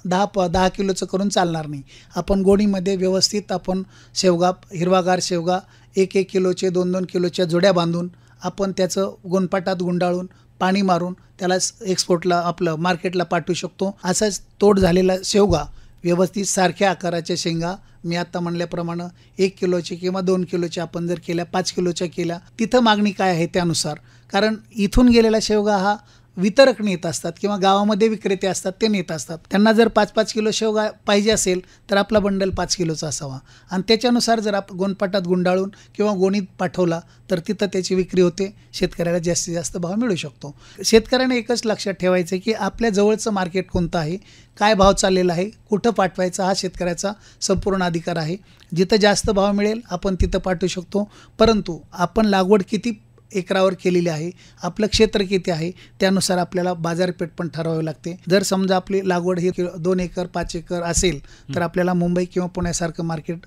10 किलोचं करून चालणार नाही. आपण गोणीमध्ये व्यवस्थित आपण शेवगा, हिरवागार शेवगा 1-1 किलोचे 2-2 किलोच्या जोड्या बांधून आपण त्याचं गोणपाटात गुंडाळून पाणी मारून त्याला एक्सपोर्टला आपलं मार्केटला पाठवू शकतो. असाच तोड झालेला शेवगा व्यवस्थित सारख्या आकाराच्या शेंगा मी आत्ता म्हणल्याप्रमाणे 1 किलोचे किंवा 2 किलोचे आपण जर केल्या, 5 किलोच्या केल्या, तिथं मागणी काय आहे त्यानुसार, कारण इथून गेलेला शेवगा हा वितरक नेत असतात किंवा गावामध्ये विक्रेते असतात ते नेत असतात. त्यांना जर 5-5 किलो शेवगा पाहिजे असेल तर आपला बंडल 5 किलोचा असावा आणि त्याच्यानुसार जर आपण गोणपाटात गुंडाळून किंवा गोणीत पाठवला तर तिथं त्याची विक्री होते. शेतकऱ्याला जास्तीत जास्त भाव मिळू शकतो. शेतकऱ्याने एकच लक्षात ठेवायचं की आपल्या जवळचं मार्केट कोणतं आहे, काय भाव चाललेला आहे, कुठं पाठवायचा, हा शेतकऱ्याचा संपूर्ण अधिकार आहे. जिथं जास्त भाव मिळेल आपण तिथं पाठवू शकतो. परंतु आपण लागवड किती एकरावर केलेली आहे, आपलं क्षेत्र किती आहे, त्यानुसार आपल्याला बाजारपेठ पण ठरवावी लागते. जर समजा आपली लागवड ही 2 एकर 5 एकर असेल तर आपल्याला मुंबई किंवा पुण्यासारखं मार्केट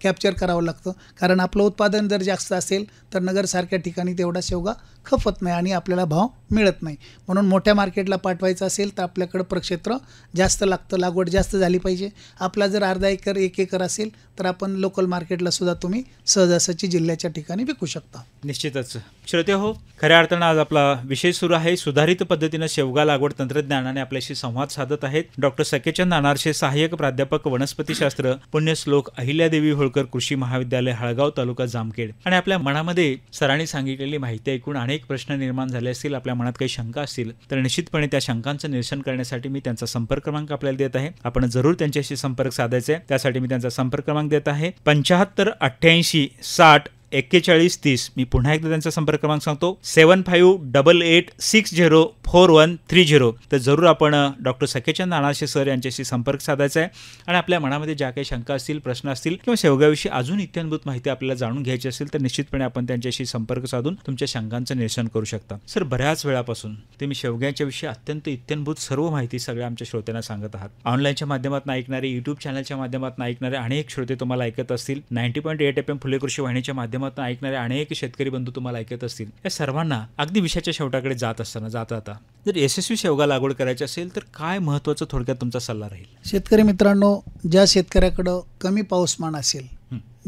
कॅप्चर करावं लागतं, कारण आपलं उत्पादन जर जास्त असेल तर नगरसारख्या ठिकाणी तेवढा शेवगा खपत नाही आणि आपल्याला भाव मिळत नाही. म्हणून मोठ्या मार्केटला पाठवायचं असेल तर आपल्याकडं प्रक्षेत्र जास्त लागतं, लागवड जास्त झाली पाहिजे. आपला जर अर्धा एकर 1 एकर असेल तर आपण लोकल मार्केटला सुद्धा तुम्ही सहजासहजी जिल्ह्याच्या ठिकाणी विकू शकता. निश्चितच. श्रोते हो, खऱ्या अर्थानं आज आपला विषय सुरू आहे. सुधारित पद्धतीनं शेवगा लागवड तंत्रज्ञानाने आपल्याशी संवाद साधत आहेत डॉक्टर सकेचंद अनारसे, सहाय्यक प्राध्यापक वनस्पतीशास्त्र, पुण्यश्लोक अहिल्यादेवी होळकर कृषी महाविद्यालय, हळगाव, तालुका जामखेड. आणि आपल्या मनामध्ये सरांनी सांगितलेली माहिती ऐकून अनेक प्रश्न निर्माण झाले असतील, आपल्या मनात काही शंका असतील तर निश्चितपणे त्या शंकांचं निरसन करण्यासाठी मी त्यांचा संपर्क क्रमांक आपल्याला देत आहे. आपण जरूर त्यांच्याशी संपर्क साधायचा आहे. त्यासाठी मी त्यांचा संपर्क क्रमांक देत आहे 75 88 60 4130. मी पुन्हा एकदा त्यांचा संपर्क क्रमांक सांगतो 7588604130. तर जरूर आपण डॉक्टर सकेचंद अनारसे सर यांच्याशी संपर्क साधायचा आहे आणि आपल्या मनामध्ये ज्या काही शंका असतील, प्रश्न असतील किंवा शेवग्याविषयी अजून इत्याभूत माहिती आपल्याला जाणून घ्यायची असेल तर निश्चितपणे आपण त्यांच्याशी संपर्क साधून तुमच्या शंकांचं निरसन करू शकता. सर, बऱ्याच वेळापासून तुम्ही शेवग्याच्या विषयी अत्यंत इत्याभूत सर्व माहिती सगळ्या आमच्या श्रोत्यांना सांगत आहात. ऑनलाईनच्या माध्यमातून ऐकणारे, युट्यूब चॅनलच्या माध्यमातून ऐकणारे अनेक श्रोते तुम्हाला ऐकत असतील. 90.8 FM फुले कृषी वाहिनीच्या माध्यमातून ऐकणारे अनेक शेतकरी बंधू तुम्हाला ऐकत असतील. या सर्वांना अगदी विषयाच्या शेवटाकडे जात असताना जाता जर यशस्वी शेवगा लागवड करायची असेल तर काय महत्त्वाचं थोडक्यात तुमचा सल्ला राहील? शेतकरी मित्रांनो, ज्या शेतकऱ्याकडं कमी पाऊसमान असेल,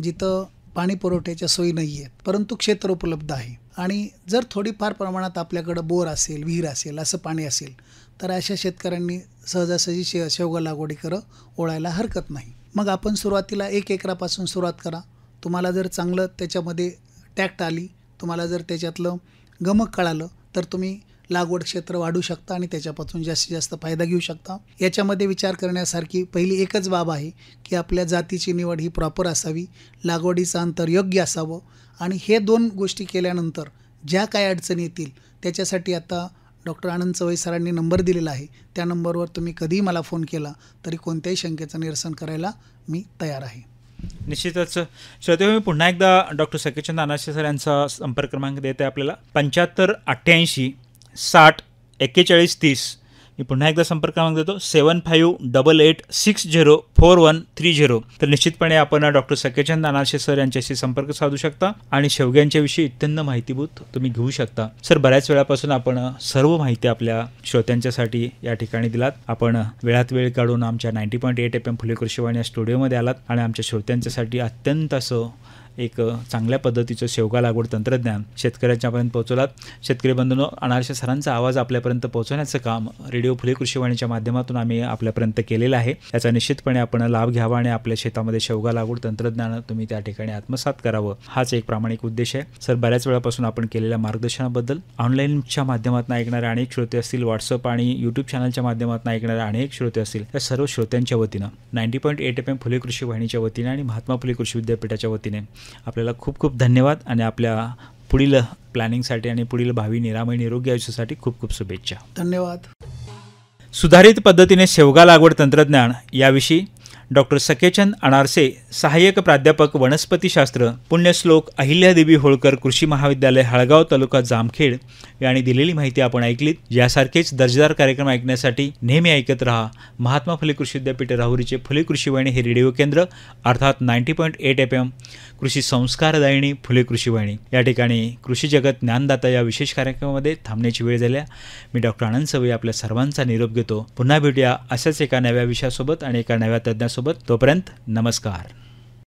जिथं पाणी पुरवठ्याच्या सोयी नाही आहेत परंतु क्षेत्र उपलब्ध आहे आणि जर थोडीफार प्रमाणात आपल्याकडं बोर असेल, विहीर असेल, असं पाणी असेल तर अशा शेतकऱ्यांनी सहजासहजी शेवगा लागवडीकडं ओळायला हरकत नाही. मग आपण सुरुवातीला 1 एकरापासून सुरुवात करा. तुम्हाला जर चांगलं त्याच्यामध्ये टॅक्ट आली, तुम्हाला जर त्याच्यातलं गमक कळालं तर तुम्ही लागवड क्षेत्र वाढू शकता आणि त्याच्यापासून जास्तीत जास्त फायदा घेऊ शकता. याच्यामध्ये विचार करण्यासारखी पहिली एकच बाब आहे की आपल्या जातीची निवड ही प्रॉपर असावी, लागवडीचं अंतर योग्य असावं आणि हे 2 गोष्टी केल्यानंतर ज्या काय अडचणी येतील त्याच्यासाठी आता डॉक्टर आनंद चवई सरांनी नंबर दिलेला आहे. त्या नंबरवर तुम्ही कधीही मला फोन केला तरी कोणत्याही शंकेचं निरसन करायला मी तयार आहे. निश्चितच. श्रोते, मी पुन्हा एकदा डॉक्टर सकेचंद अनारसे सर यांचा संपर्क क्रमांक देत आहे आपल्याला 75 88 60 4130. मी पुन्हा एकदा संपर्क क्रमांक देतो 7588604130. तर निश्चितपणे आपण डॉक्टर सकेचंद अनारसे सर यांच्याशी संपर्क साधू शकता आणि शेवग्यांच्याविषयी अत्यंत माहितीभूत तुम्ही घेऊ शकता. सर, बऱ्याच वेळापासून आपण सर्व माहिती आपल्या श्रोत्यांच्यासाठी या ठिकाणी दिलात. आपण वेळात वेळ काढून आमच्या 90.8 FM फुले कृषी वाहिनी या स्टुडिओमध्ये आलात आणि आमच्या श्रोत्यांच्यासाठी अत्यंत असं एक चांगल्या पद्धतीचं शेवगा लागवड तंत्रज्ञान शेतकऱ्यांच्यापर्यंत पोहोचवलात. शेतकरी बंधूंनो, अनारसे सरांचा आवाज आपल्यापर्यंत पोहोचवण्याचं काम रेडिओ फुले कृषी वाहिनीच्या माध्यमातून आम्ही आपल्यापर्यंत केलेलं आहे. याचा निश्चितपणे आपण लाभ घ्यावा आणि आपल्या शेतामध्ये शेवगा लागवड तंत्रज्ञान तुम्ही त्या ठिकाणी आत्मसात करावं, हाच एक प्रामाणिक उद्देश आहे. सर, बऱ्याच वेळापासून आपण केलेल्या मार्गदर्शनाबद्दल ऑनलाईनच्या माध्यमातून ऐकणारे अनेक श्रोते असतील, व्हॉट्सअप आणि यूट्यूब चॅनलच्या माध्यमातून ऐकणारे अनेक श्रोते असतील, त्या सर्व श्रोत्यांच्या वतीनं 90.8 FM फुले कृषी वाहिनीच्या वतीने आणि महात्मा फुले कृषी विद्यापीठाच्या वतीने आपल्याला खूप खूप धन्यवाद आणि आपल्या पुढील प्लॅनिंगसाठी आणि पुढील भावी निरामय निरोगी आयुष्यासाठी खूप खूप शुभेच्छा. धन्यवाद. सुधारित पद्धतीने शेवगा लागवड तंत्रज्ञान याविषयी डॉक्टर सकेचंद अनारसे, सहाय्यक प्राध्यापक वनस्पतीशास्त्र, पुण्यश्लोक अहिल्यादेवी होळकर कृषी महाविद्यालय हळगाव तालुका जामखेड यांनी दिलेली माहिती आपण ऐकलीत. यासारखेच दर्जेदार कार्यक्रम ऐकण्यासाठी नेहमी ऐकत रहा महात्मा फुले कृषी विद्यापीठ राहुरीचे फुले कृषी वाहिनी हे रेडिओ केंद्र, अर्थात 90.8 FM कृषी संस्कारदायिनी फुले कृषी वाहिनी. या ठिकाणी कृषी जगत ज्ञानदाता या विशेष कार्यक्रमामध्ये थांबण्याची वेळ झाली. मी डॉक्टर आनंद सवई आपल्या सर्वांचा निरोप घेतो. पुन्हा भेटूया अशाच एका नव्या विषयासोबत आणि एका नव्या तज्ज्ञासोबत. तोपर्यंत नमस्कार.